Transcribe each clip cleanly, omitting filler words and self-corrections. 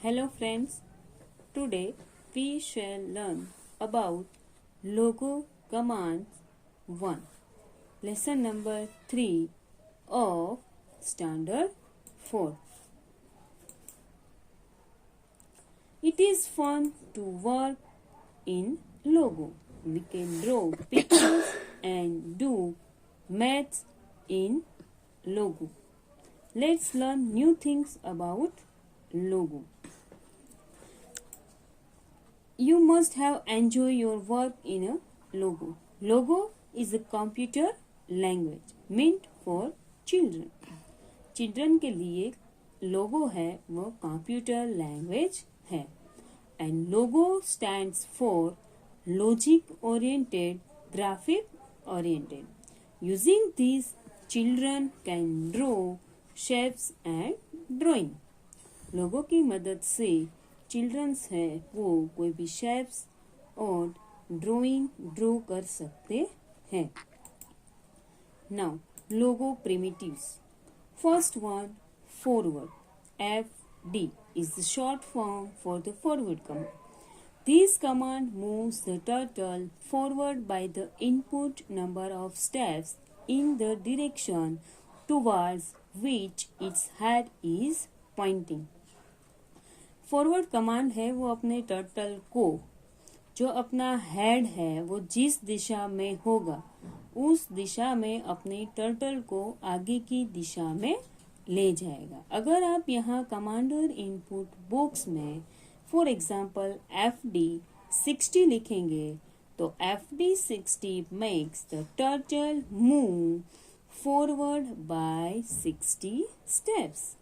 Hello friends, today we shall learn about logo commands 1, lesson number 3 of standard 4. It is fun to work in logo. We can draw pictures and do maths in logo. Let's learn new things about logo. You must have enjoyed your work in a logo. Logo is a computer language meant for children. Children के लिए Logo है वो computer language है. And Logo stands for logic oriented, graphic oriented. Using this children can draw shapes and drawing. Logo की मदद से children's है वो कोई भी शेप्स और ड्राइंग ड्रॉ कर सकते हैं. Now logo primitives. First one, forward. FD is the short form for the forward command. This command moves the turtle forward by the input number of steps in the direction towards which its head is pointing. Forward command है वो अपने turtle को जो अपना head है वो जिस दिशा में होगा उस दिशा में अपने टर्टल को आगे की दिशा में ले जाएगा. अगर आप यहाँ कमांडर इनपुट बॉक्स में फॉर एग्जाम्पल FD 60 लिखेंगे तो FD 60 makes the turtle move forward bye 60 steps.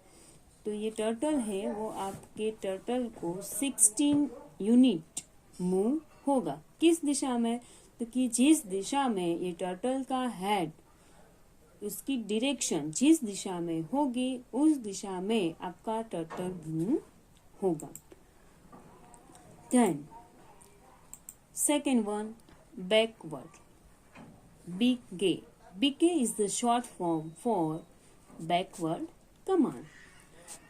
तो ये टर्टल है वो आपके टर्टल को 16 यूनिट मूव होगा. किस दिशा में? तो कि जिस दिशा में ये टर्टल का हेड उसकी डायरेक्शन जिस दिशा में होगी उस दिशा में आपका टर्टल मूव होगा. Then second one, backward. BK. BK is the short form for backward command.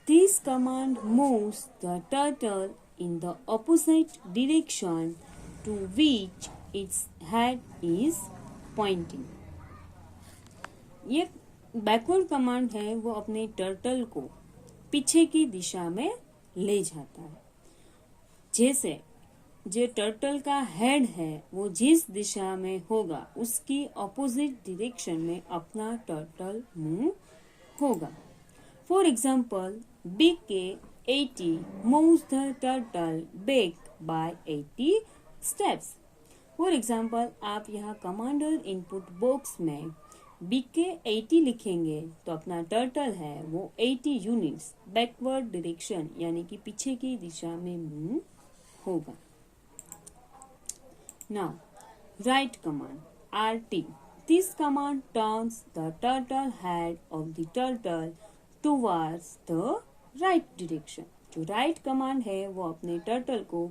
This command moves the turtle in the opposite direction to which its head is pointing. ये backward command है वो अपने turtle को पीछे की दिशा में ले जाता है. जैसे जो टर्टल का हेड है वो जिस दिशा में होगा उसकी ऑपोजिट डायरेक्शन में अपना टर्टल मूव होगा. For example, BK 80 moves the turtle back by 80 steps. For example, आप यहाँ कमांडर इनपुट बॉक्स में BK 80 लिखेंगे तो अपना टर्टल है वो 80 यूनिट्स बैकवर्ड डायरेक्शन यानी कि पीछे की दिशा में मूव होगा. Now, right command RT. This command turns the turtle head of the turtle towards the right direction. जो राइट कमांड है वो अपने टर्टल को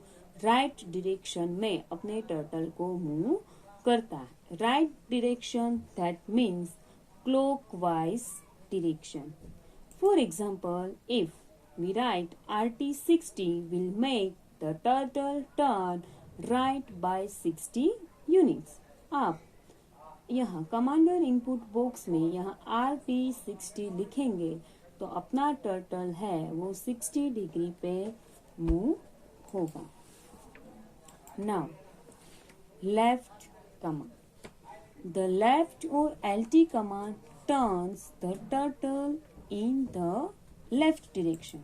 राइट डायरेक्शन में अपने टर्टल को मूव करता है. Right direction that means clockwise direction. For example, if we write RT 60 will make the turtle turn right by 60 units. आप यहाँ कमांडर इनपुट बॉक्स में यहाँ RT 60 लिखेंगे तो अपना टर्टल है वो 60 डिग्री पे मूव होगा. Now left command. The left और LT command turns the turtle in the left direction.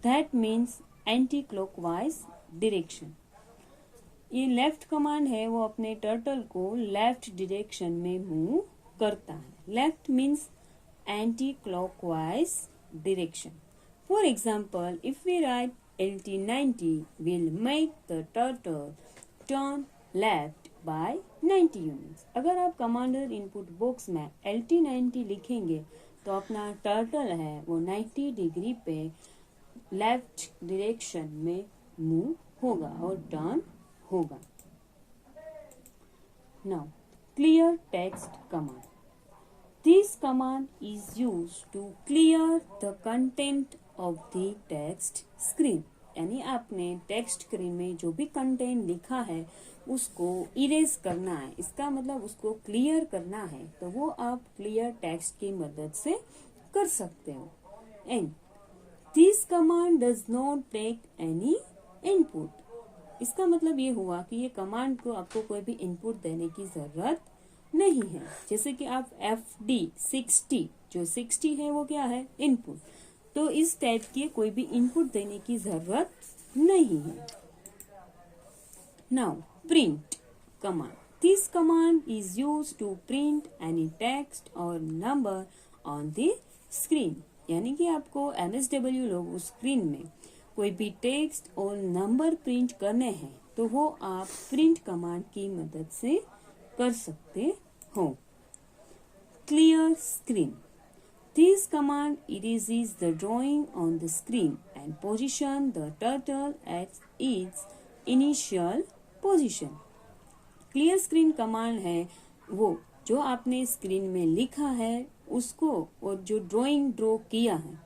That means anti clockwise direction. ये लेफ्ट कमांड है वो अपने टर्टल को लेफ्ट डायरेक्शन में मूव करता है. Left means anti-clockwise direction. For example, if we write LT 90 will make the turtle turn left by 90 units. अगर आप कमांडर इनपुट बॉक्स में LT 90 लिखेंगे तो अपना टर्टल है वो 90 डिग्री पे लेफ्ट डायरेक्शन में मूव होगा और टर्न होगा. Now, clear text command. This command is used to clear the content of the text screen. यानी आपने टेक्स्ट स्क्रीन में जो भी कंटेंट लिखा है उसको इरेज करना है, इसका मतलब उसको क्लियर करना है, तो वो आप क्लियर टेक्स्ट की मदद से कर सकते हो। And this command does not take any input, इसका मतलब ये हुआ कि ये कमांड को आपको कोई भी इनपुट देने की जरूरत नहीं है। जैसे कि आप FD60, जो 60 है वो क्या है, इनपुट, तो इस टाइप की कोई भी इनपुट देने की जरूरत नहीं है। Now print command, this command is used to print any text और नंबर ऑन द स्क्रीन, यानी कि आपको MSW लोगो स्क्रीन में कोई भी टेक्स्ट और नंबर प्रिंट करने हैं तो वो आप प्रिंट कमांड की मदद से कर सकते हो। Clear screen, this command erases the drawing on the screen and position the turtle at its initial position। Clear screen command है वो जो आपने स्क्रीन में लिखा है उसको और जो ड्राइंग ड्रॉ किया है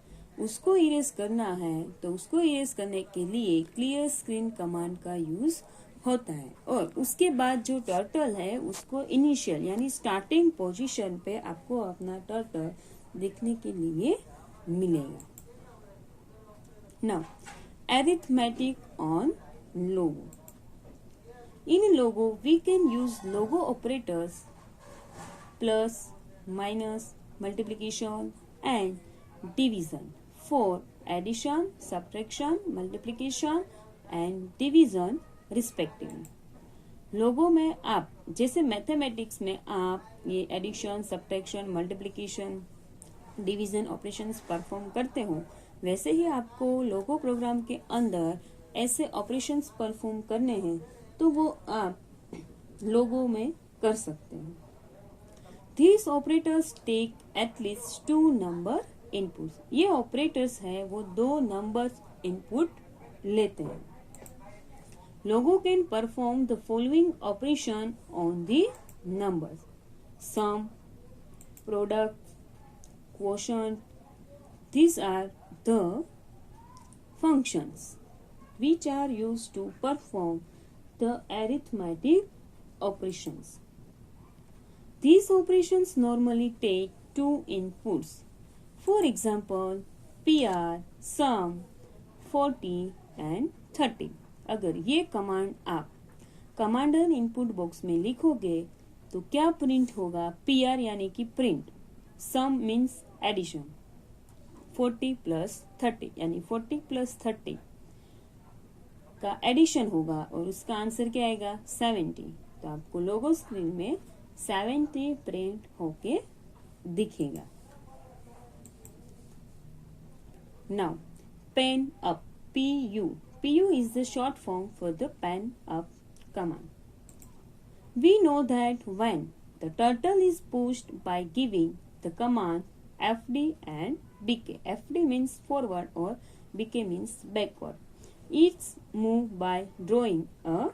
उसको इरेज करना है, तो उसको इरेज करने के लिए क्लियर स्क्रीन कमांड का यूज होता है। और उसके बाद जो टर्टल है उसको इनिशियल यानी स्टार्टिंग पोजीशन पे आपको अपना टर्टल दिखने के लिए मिलेगा। Now arithmetic on Logo, in Logo we can use Logo operators plus, minus, multiplication and division for addition, subtraction, multiplication and division respectively। लोगों में आप जैसे मैथमेटिक्स में आप ये addition, subtraction, multiplication, division operations perform करते हो, वैसे ही आपको लोगो प्रोग्राम के अंदर ऐसे ऑपरेशंस परफॉर्म करने हैं तो वो आप लोगो में कर सकते हो। These operators take at least 2 number input, ये ऑपरेटर्स है वो 2 नंबर्स इनपुट लेते हैं। Logo can perform the following operation on the numbers, sum, product, quotient, these are the functions which are used to perform the arithmetic operations। These operations normally take 2 inputs, for example PR, sum, 40 and 30। अगर ये command आप commander input box में लिखोगे तो क्या print होगा, PR यानी कि प्रिंट, सम मीन्स एडिशन, 40 प्लस 30 यानी 40 प्लस 30 का एडिशन होगा और उसका आंसर क्या आएगा 70। तो आपको लोगो स्क्रीन में 70 प्रिंट होके दिखेगा। Now, pen up, PU. PU is the short form for the pen up command. We know that when the turtle is pushed by giving the command FD and BK. FD means forward or BK means backward. It's moved by drawing a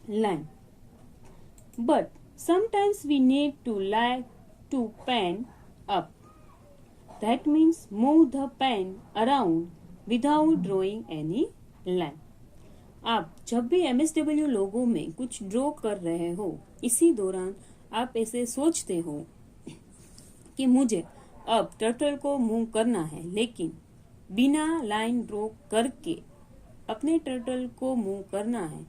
line. But sometimes we need to like to pen up. That means move the pen around without drawing any line। आप जब भी MSW लोगो में कुछ draw कर रहे हो, इसी दौरान आप ऐसे सोचते हो कि मुझे अब टर्टल को मूव करना है, लेकिन बिना लाइन ड्रॉ करके अपने टर्टल को मूव करना है,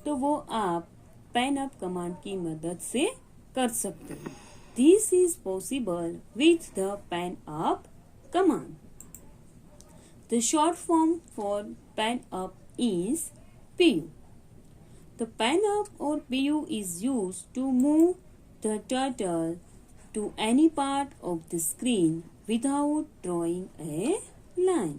तो वो आप पेन अप कमांड की मदद से कर सकते हो। This is possible with the pen up command। The short form for pen up is PU। The pen up or PU is used to move the turtle to any part of the screen without drawing a line।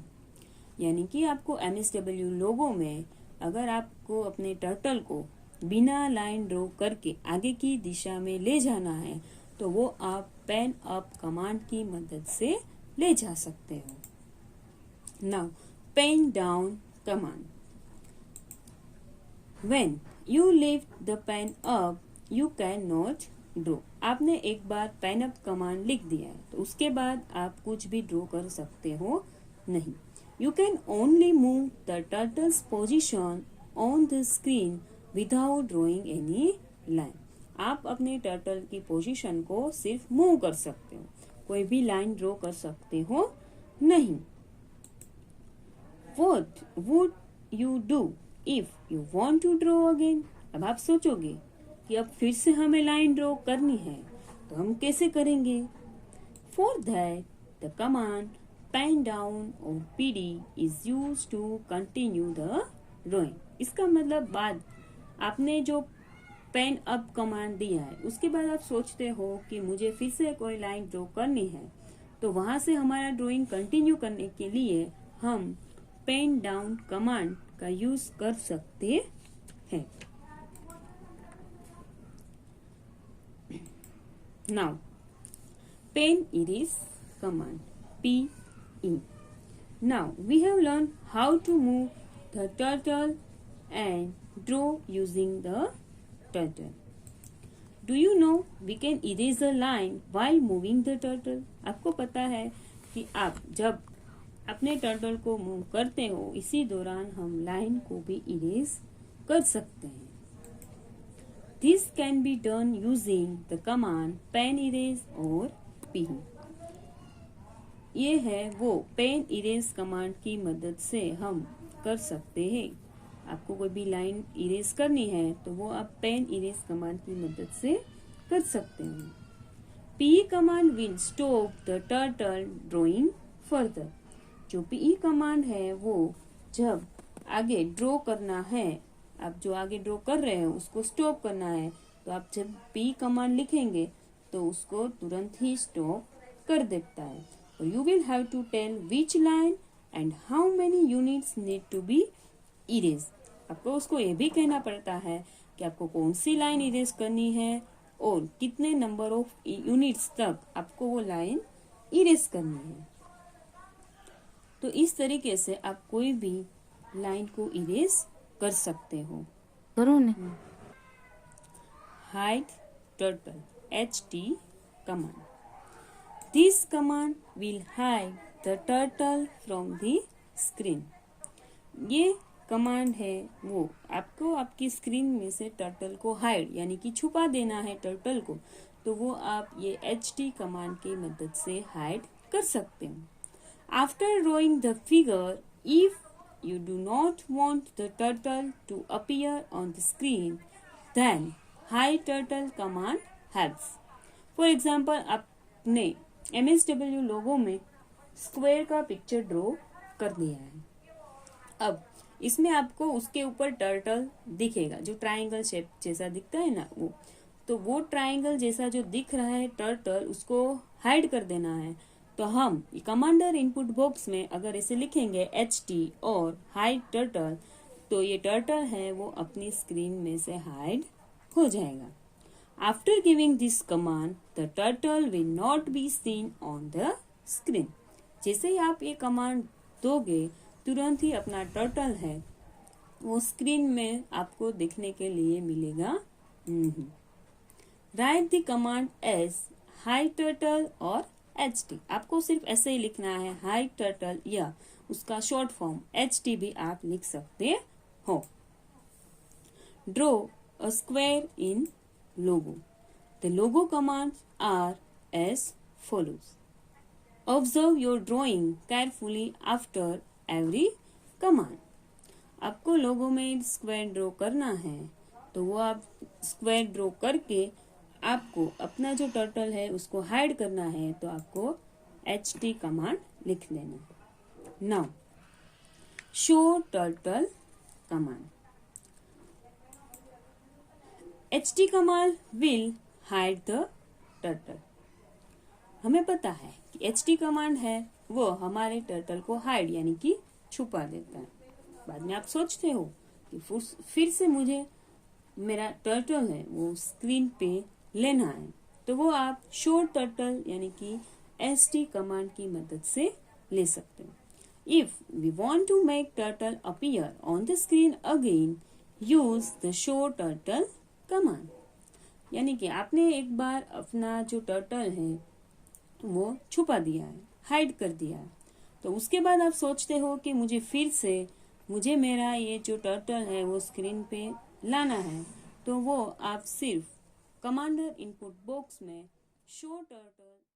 यानी कि आपको MSW लोगो में अगर आपको अपने turtle को बिना line draw करके आगे की दिशा में ले जाना है तो वो आप पेन अप कमांड की मदद से ले जा सकते हो। Now pen down command, when you lift the pen up you can not draw. आपने एक बार पेन अप कमांड लिख दिया है तो उसके बाद आप कुछ भी ड्रॉ कर सकते हो नहीं। You can only move the turtle's position on the screen without drawing any line. आप अपने टर्टल की पोजीशन को सिर्फ मूव कर सकते हो, कोई भी लाइन ड्रॉ कर सकते हो नहीं. What would you do if you want to draw again? अब आप सोचोगे कि अब फिर से हमें लाइन ड्रॉ करनी है, तो हम कैसे करेंगे? For that, the command pen down or PD is used to continue the drawing. इसका मतलब बाद आपने जो पेन अप कमांड दिया है उसके बाद आप सोचते हो कि मुझे फिर से कोई लाइन ड्रॉ करनी है, तो वहां से हमारा ड्राइंग कंटिन्यू करने के लिए हम पेन डाउन कमांड का यूज कर सकते हैं. Now pen erase command PE. Now we have learned how to move the turtle and draw using the turtle. Do you know we can erase a line while moving the turtle? आपको पता है कि आप जब अपने turtle को move करते हो इसी दौरान हम लाइन को भी इरेज कर सकते हैं. This can be done using the command pen erase or PE. ये है वो पेन इरेज कमांड की मदद से हम कर सकते हैं. आपको कोई भी लाइन इरेज करनी है तो वो आप पेन इरेज कमांड की मदद से कर सकते हैं. PE command will stop the turtle drawing further. जो PE कमांड है वो जब आगे ड्रॉ करना है, आप जो आगे ड्रॉ कर रहे हो उसको स्टॉप करना है, तो आप जब PE कमांड लिखेंगे तो उसको तुरंत ही स्टॉप कर देता है. You will have to tell which line and how many units need to be erased. आपको उसको ये भी कहना पड़ता है कि आपको कौन सी लाइन इरेज करनी है और कितने नंबर ऑफ यूनिट्स तक आपको वो लाइन इरेज करनी है. तो इस तरीके से आप कोई भी लाइन को इरेज कर सकते हो. करो ने hide turtle HT command. This command will hide the turtle from the screen. ये कमांड है वो आपको आपकी स्क्रीन में से टर्टल को हाइड यानी कि छुपा देना है टर्टल को, तो वो आप ये HT कमांड की मदद से हाइड कर सकते हो. After drawing the figure, if you do not want the turtle to appear on the screen, then hide turtle command helps. For example, आपने MSW लोगो में स्क्वायर का पिक्चर ड्रॉ कर दिया है. अब इसमें आपको उसके ऊपर टर्टल दिखेगा जो ट्रायंगल शेप जैसा दिखता है ना, वो ट्रायंगल जैसा जो दिख रहा है टर्टल उसको हाइड कर देना है. तो हम कमांडर इनपुट बॉक्स में अगर इसे लिखेंगे HT और हाइड टर्टल, तो ये टर्टल है वो अपनी स्क्रीन में से हाइड हो जाएगा. After giving this command, the turtle will not be seen on the screen. जैसे ही आप ये कमांड दोगे तुरंत ही अपना टर्टल है वो स्क्रीन में आपको दिखने के लिए मिलेगा नहीं. Write the command as hide turtle और HT. आपको सिर्फ ऐसे ही लिखना है hide turtle या उसका शॉर्ट फॉर्म HT भी आप लिख सकते हो. Draw a square in logo. The logo commands are as follows. Observe your drawing carefully after every command. आपको लोगो में स्क्वायर ड्रॉ करना है तो वो आप स्क्वायर ड्रॉ करके आपको अपना जो टर्टल है उसको हाइड करना है, तो आपको HT कमांड लिख लेना. Now show turtle command. HT command will hide the turtle. हमें पता है कि HT कमांड है वो हमारे टर्टल को हाइड यानी कि छुपा देता है. बाद में आप सोचते हो कि फिर से मुझे मेरा टर्टल है वो स्क्रीन पे लेना है, तो वो आप शो टर्टल यानी कि ST कमांड की मदद से ले सकते हो. If we want to make turtle appear on the screen again, use the show turtle command. यानी कि आपने एक बार अपना जो टर्टल है वो छुपा दिया है, हाइड कर दिया है. तो उसके बाद आप सोचते हो कि मुझे मेरा ये जो टर्टल है वो स्क्रीन पे लाना है, तो वो आप सिर्फ कमांडर इनपुट बॉक्स में शो टर्टल